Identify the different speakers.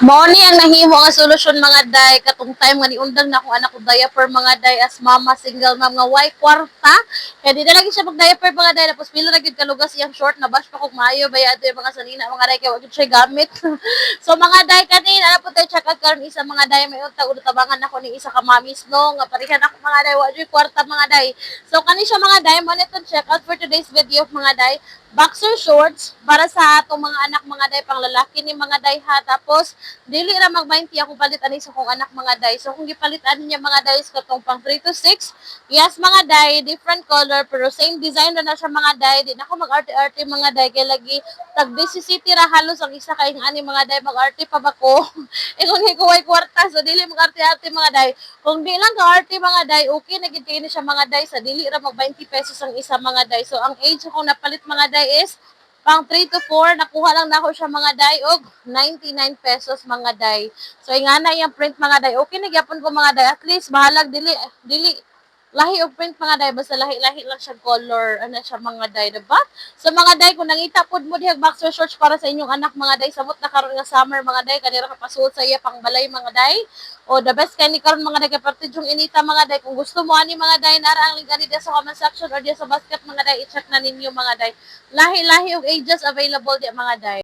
Speaker 1: Mao ni ang nahimo nga solusyon mga day katong time nga niundang na akong anak ko diaper mga day as mama single mom nga way kwarta kaya di na lagi siya mag diaper mga day tapos pila na gyud kalugas iyang short na bash pa kog maayo bayad yung mga sanina mga day kay wa gyud siya gamit. So mga day kanin ana po tay check out karon isa mga day may unta tabangan ako ni isa ka mamis no nga parihan ako mga day wa gyud kwarta mga day. So kani siya mga day mo nito check out for today's video mga day boxer shorts para sa atong mga anak mga day pang lalaki ni mga day ha tapos dili ra mag 20 ako palit ani sa kong anak mga day. So kung gipalitan niya mga day katong pang 3 to 6, yes mga day, different color pero same design na siya mga day. Di na ako mag-arte-arte mga day kay lagi tag city ra halos ang isa kay ani mga day mag-arte pa ba ko. E kung hikuway kwarta so dili mag-arte-arte mga day. Kung di lang ka-arte mga day, okay na gid kay ni siya mga day sa dili ra mag 20 pesos ang isa mga day. So ang age ko napalit mga day is pang 3 to 4, nakuha lang na ako siya mga day og 99 pesos mga day. So ingana yung print mga day. Okay na gyapon ko mga day. At least bahalag dili lahi og print mga day basta lahi-lahi lang siya color ano siya mga day, diba? So mga day kung nangita pud mo dihag boxer shorts para sa inyong anak mga day samot na karon nga summer mga day kanira ka pasuot sa iya pang balay mga day. O the best kani karon mga day kay parte yung inita mga day kung gusto mo ani mga day nara ang link ani sa comment section or diya sa basket mga day i-check na ninyo mga day. Lahi-lahi og ages available di mga day.